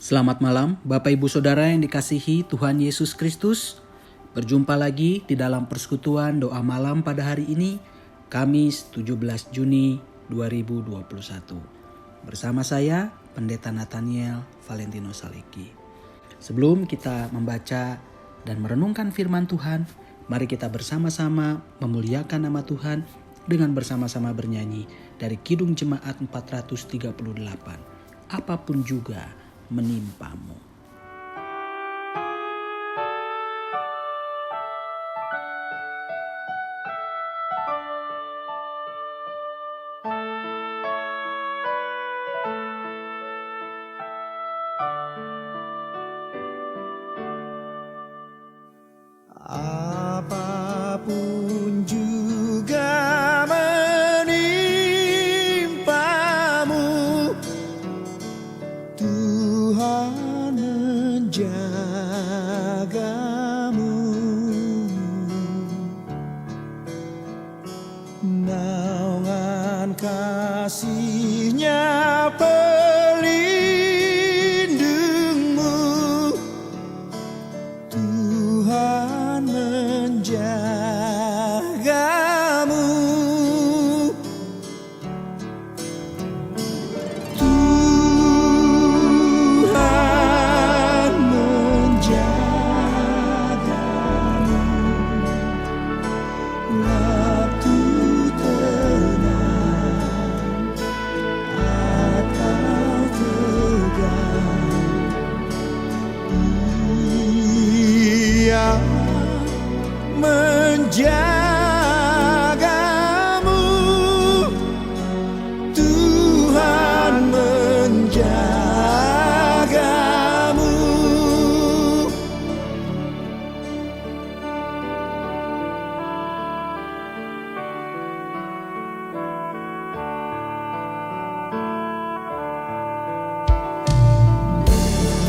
Selamat malam Bapak Ibu Saudara yang dikasihi Tuhan Yesus Kristus. Berjumpa lagi di dalam persekutuan doa malam pada hari ini, Kamis 17 Juni 2021. Bersama saya Pendeta Nathaniel Valentino Saleki. Sebelum kita membaca dan merenungkan firman Tuhan, mari kita bersama-sama memuliakan nama Tuhan dengan bersama-sama bernyanyi dari Kidung Jemaat 438. Apapun juga menimpamu. Apapun juga menimpamu, Tuhan menjagamu. Naungan kasih-Nya pelindungmu, Tuhan menjagamu. Tuhan menjagamu waktu tenang atau tegang. Ia menjagamu, Tuhan menjagamu.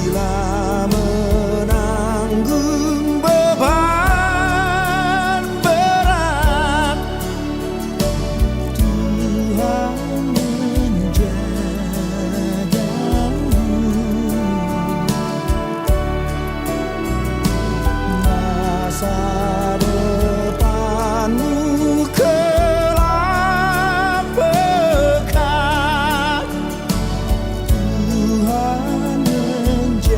Bila menanggung beban berat, Tuhan menjagamu. Masa depanmu kelak pekat, Tuhan menjagamu.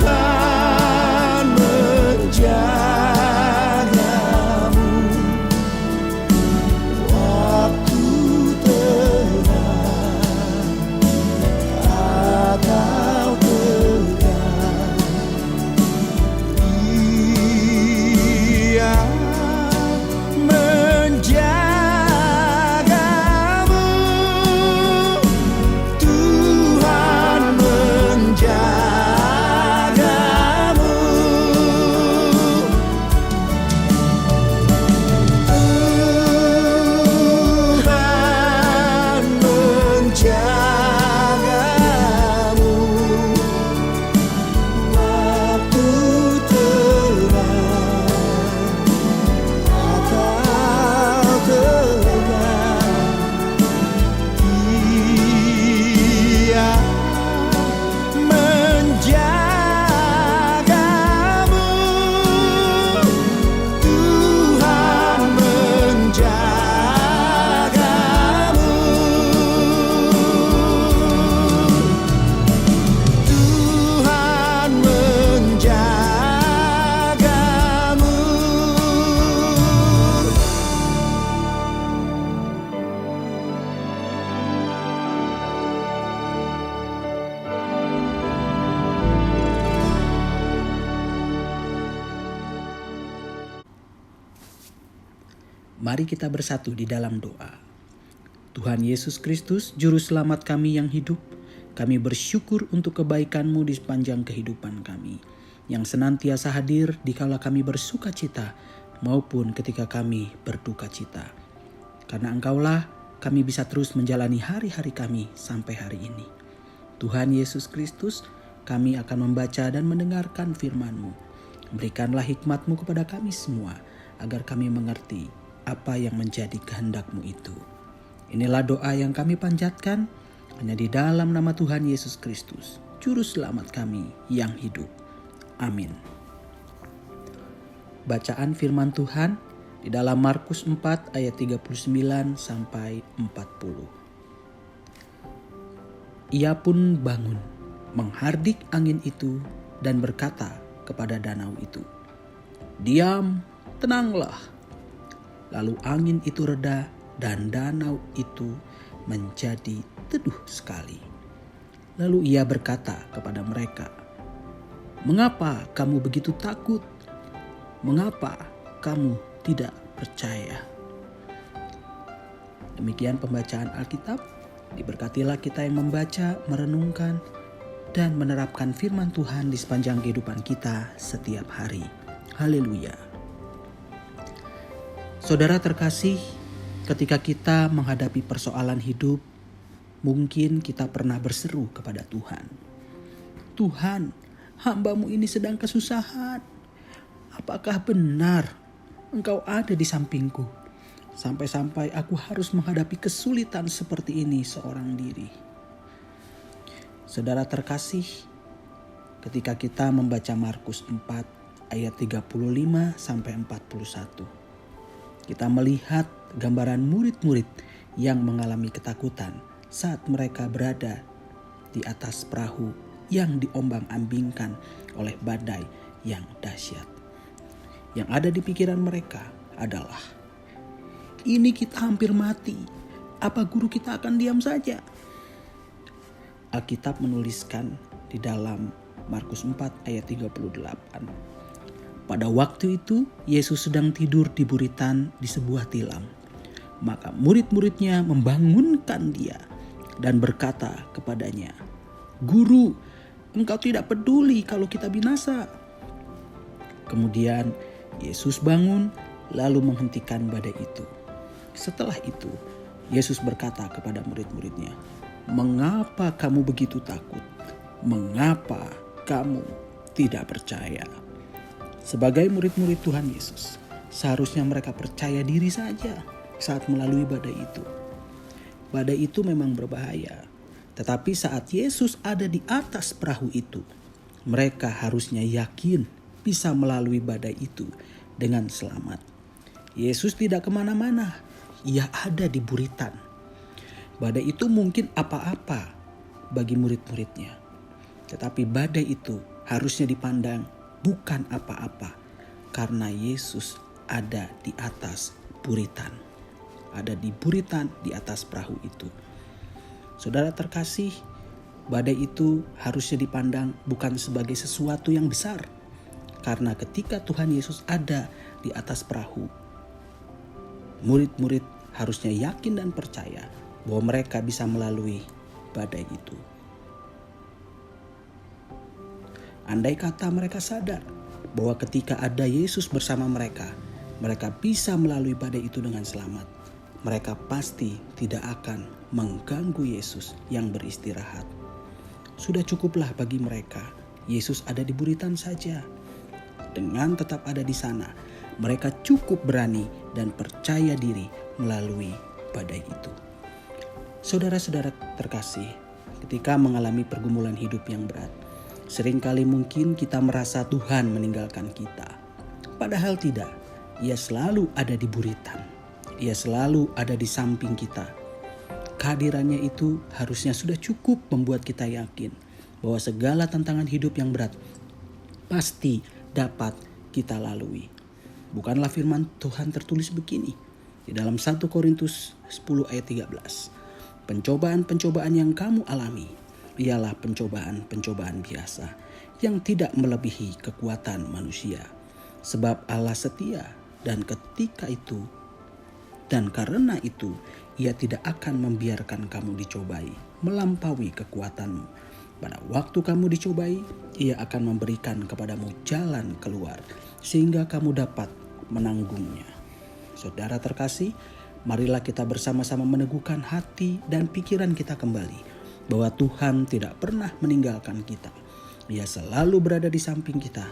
Tuhan menjagamu waktu tenang atau tegang. Ia menjagamu, Tuhan menjagamu. Tuhan menjagamu waktu tenang atau tegang. Ia menjagamu, Tuhan menjagamu. Tuhan menjagamu. Mari kita bersatu di dalam doa. Tuhan Yesus Kristus, Juru Selamat kami yang hidup, kami bersyukur untuk kebaikan-Mu di sepanjang kehidupan kami, yang senantiasa hadir dikala kami bersuka cita maupun ketika kami berduka cita. Karena Engkaulah kami bisa terus menjalani hari-hari kami sampai hari ini. Tuhan Yesus Kristus, kami akan membaca dan mendengarkan firman-Mu. Berikanlah hikmat-Mu kepada kami semua, agar kami mengerti apa yang menjadi kehendak-Mu itu. Inilah doa yang kami panjatkan hanya di dalam nama Tuhan Yesus Kristus, Juru Selamat kami yang hidup. Amin. Bacaan firman Tuhan di dalam Markus 4 ayat 39 sampai 40. Ia pun bangun, menghardik angin itu dan berkata kepada danau itu, "Diam, tenanglah." Lalu angin itu reda dan danau itu menjadi teduh sekali. Lalu ia berkata kepada mereka, "Mengapa kamu begitu takut? Mengapa kamu tidak percaya?" Demikian pembacaan Alkitab. Diberkatilah kita yang membaca, merenungkan, dan menerapkan firman Tuhan di sepanjang kehidupan kita setiap hari. Haleluya. Saudara terkasih, ketika kita menghadapi persoalan hidup, mungkin kita pernah berseru kepada Tuhan. "Tuhan, hamba-Mu ini sedang kesusahan. Apakah benar Engkau ada di sampingku? Sampai-sampai aku harus menghadapi kesulitan seperti ini seorang diri." Saudara terkasih, ketika kita membaca Markus 4 ayat 35 sampai 41, kita melihat gambaran murid-murid yang mengalami ketakutan saat mereka berada di atas perahu yang diombang-ambingkan oleh badai yang dahsyat. Yang ada di pikiran mereka adalah, "Ini kita hampir mati. Apa guru kita akan diam saja?" Alkitab menuliskan di dalam Markus 4 ayat 38. Pada waktu itu Yesus sedang tidur di buritan di sebuah tilam. Maka murid-muridnya membangunkan dia dan berkata kepadanya, "Guru, Engkau tidak peduli kalau kita binasa." Kemudian Yesus bangun lalu menghentikan badai itu. Setelah itu Yesus berkata kepada murid-muridnya, "Mengapa kamu begitu takut? Mengapa kamu tidak percaya?" Sebagai murid-murid Tuhan Yesus, seharusnya mereka percaya diri saja saat melalui badai itu. Badai itu memang berbahaya, tetapi saat Yesus ada di atas perahu itu, mereka harusnya yakin bisa melalui badai itu dengan selamat. Yesus tidak kemana-mana, ia ada di buritan. Badai itu mungkin apa-apa bagi murid-muridnya, tetapi badai itu harusnya dipandang bukan apa-apa karena Yesus ada di atas buritan. Ada di buritan di atas perahu itu. Saudara terkasih, badai itu harusnya dipandang bukan sebagai sesuatu yang besar. Karena ketika Tuhan Yesus ada di atas perahu, murid-murid harusnya yakin dan percaya bahwa mereka bisa melalui badai itu. Andai kata mereka sadar bahwa ketika ada Yesus bersama mereka, mereka bisa melalui badai itu dengan selamat. Mereka pasti tidak akan mengganggu Yesus yang beristirahat. Sudah cukuplah bagi mereka Yesus ada di buritan saja. Dengan tetap ada di sana, mereka cukup berani dan percaya diri melalui badai itu. Saudara-saudara terkasih, ketika mengalami pergumulan hidup yang berat, seringkali mungkin kita merasa Tuhan meninggalkan kita. Padahal tidak, Ia selalu ada di buritan. Ia selalu ada di samping kita. Kehadirannya itu harusnya sudah cukup membuat kita yakin bahwa segala tantangan hidup yang berat pasti dapat kita lalui. Bukanlah firman Tuhan tertulis begini di dalam 1 Korintus 10 ayat 13. Pencobaan-pencobaan yang kamu alami ialah pencobaan-pencobaan biasa yang tidak melebihi kekuatan manusia. Sebab Allah setia dan karena itu Ia tidak akan membiarkan kamu dicobai melampaui kekuatanmu. Pada waktu kamu dicobai, Ia akan memberikan kepadamu jalan keluar sehingga kamu dapat menanggungnya. Saudara terkasih, marilah kita bersama-sama meneguhkan hati dan pikiran kita kembali bahwa Tuhan tidak pernah meninggalkan kita. Ia selalu berada di samping kita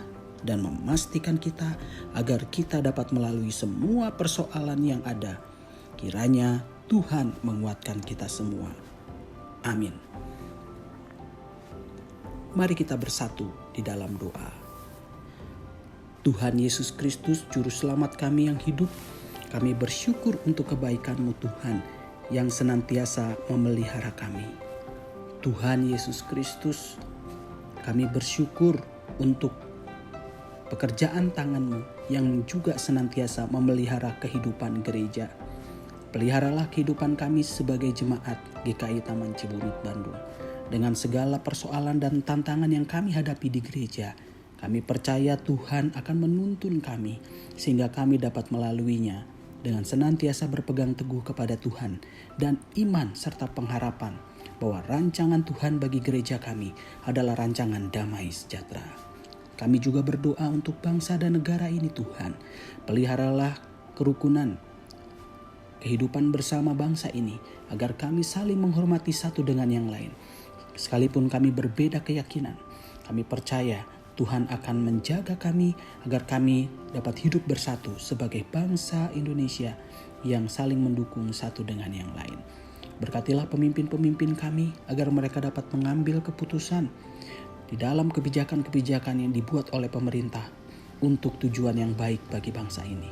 dan memastikan kita agar kita dapat melalui semua persoalan yang ada. Kiranya Tuhan menguatkan kita semua. Amin. Mari kita bersatu di dalam doa. Tuhan Yesus Kristus, Juru Selamat kami yang hidup, kami bersyukur untuk kebaikan-Mu Tuhan yang senantiasa memelihara kami. Tuhan Yesus Kristus, kami bersyukur untuk pekerjaan tangan-Mu yang juga senantiasa memelihara kehidupan gereja. Peliharalah kehidupan kami sebagai jemaat GKI Taman Ciburut Bandung. Dengan segala persoalan dan tantangan yang kami hadapi di gereja, kami percaya Tuhan akan menuntun kami sehingga kami dapat melaluinya dengan senantiasa berpegang teguh kepada Tuhan dan iman serta pengharapan bahwa rancangan Tuhan bagi gereja kami adalah rancangan damai sejahtera. Kami juga berdoa untuk bangsa dan negara ini Tuhan. Peliharalah kerukunan kehidupan bersama bangsa ini agar kami saling menghormati satu dengan yang lain. Sekalipun kami berbeda keyakinan, kami percaya Tuhan akan menjaga kami agar kami dapat hidup bersatu sebagai bangsa Indonesia yang saling mendukung satu dengan yang lain. Berkatilah pemimpin-pemimpin kami agar mereka dapat mengambil keputusan di dalam kebijakan-kebijakan yang dibuat oleh pemerintah untuk tujuan yang baik bagi bangsa ini.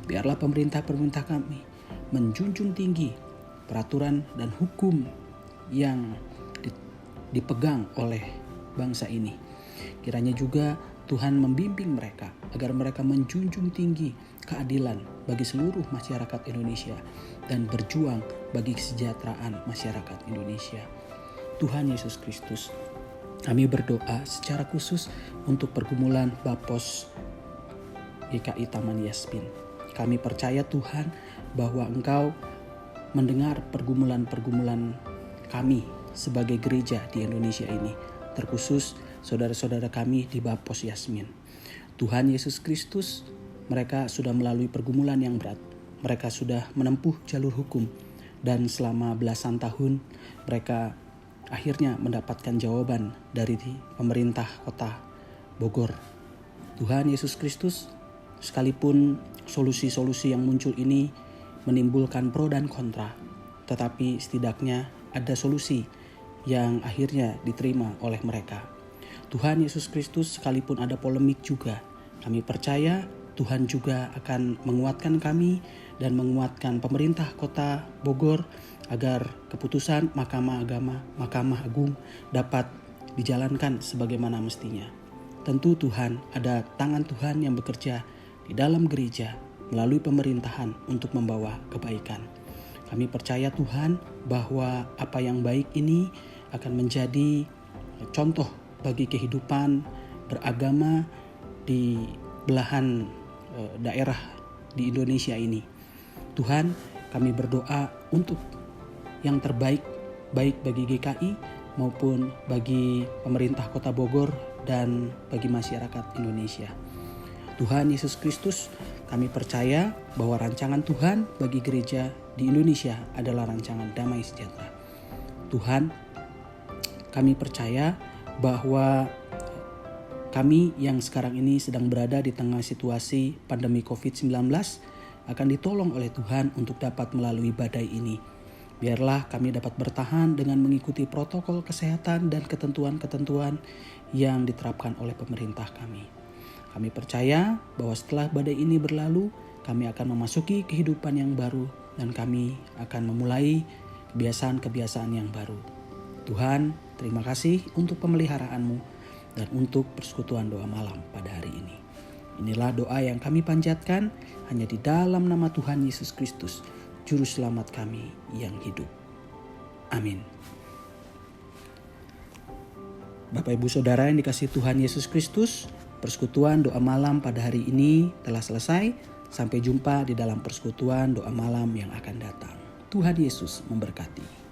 Biarlah pemerintah kami menjunjung tinggi peraturan dan hukum yang dipegang oleh bangsa ini. Kiranya juga Tuhan membimbing mereka agar mereka menjunjung tinggi keadilan bagi seluruh masyarakat Indonesia dan berjuang bagi kesejahteraan masyarakat Indonesia. Tuhan Yesus Kristus, kami berdoa secara khusus untuk pergumulan Bapos GKI Taman Yasmin. Kami percaya Tuhan bahwa Engkau mendengar pergumulan-pergumulan kami sebagai gereja di Indonesia ini, terkhusus saudara-saudara kami di Bapos Yasmin. Tuhan Yesus Kristus, mereka sudah melalui pergumulan yang berat. Mereka sudah menempuh jalur hukum dan selama belasan tahun mereka akhirnya mendapatkan jawaban dari pemerintah kota Bogor. Tuhan Yesus Kristus, sekalipun solusi-solusi yang muncul ini menimbulkan pro dan kontra, tetapi setidaknya ada solusi yang akhirnya diterima oleh mereka. Tuhan Yesus Kristus, sekalipun ada polemik juga, kami percaya Tuhan juga akan menguatkan kami dan menguatkan pemerintah kota Bogor agar keputusan Mahkamah Agung dapat dijalankan sebagaimana mestinya. Tentu Tuhan, ada tangan Tuhan yang bekerja di dalam gereja melalui pemerintahan untuk membawa kebaikan. Kami percaya Tuhan bahwa apa yang baik ini akan menjadi contoh bagi kehidupan beragama di belahan daerah di Indonesia ini. Tuhan, kami berdoa untuk yang terbaik, baik bagi GKI maupun bagi pemerintah Kota Bogor dan bagi masyarakat Indonesia. Tuhan Yesus Kristus, kami percaya bahwa rancangan Tuhan bagi gereja di Indonesia adalah rancangan damai sejahtera. Tuhan, kami percaya bahwa kami yang sekarang ini sedang berada di tengah situasi pandemi COVID-19 akan ditolong oleh Tuhan untuk dapat melalui badai ini. Biarlah kami dapat bertahan dengan mengikuti protokol kesehatan dan ketentuan-ketentuan yang diterapkan oleh pemerintah kami. Kami percaya bahwa setelah badai ini berlalu, kami akan memasuki kehidupan yang baru dan kami akan memulai kebiasaan-kebiasaan yang baru. Tuhan, terima kasih untuk pemeliharaan-Mu dan untuk persekutuan doa malam pada hari ini. Inilah doa yang kami panjatkan hanya di dalam nama Tuhan Yesus Kristus, Juru Selamat kami yang hidup. Amin. Bapak Ibu Saudara yang dikasihi Tuhan Yesus Kristus, persekutuan doa malam pada hari ini telah selesai. Sampai jumpa di dalam persekutuan doa malam yang akan datang. Tuhan Yesus memberkati.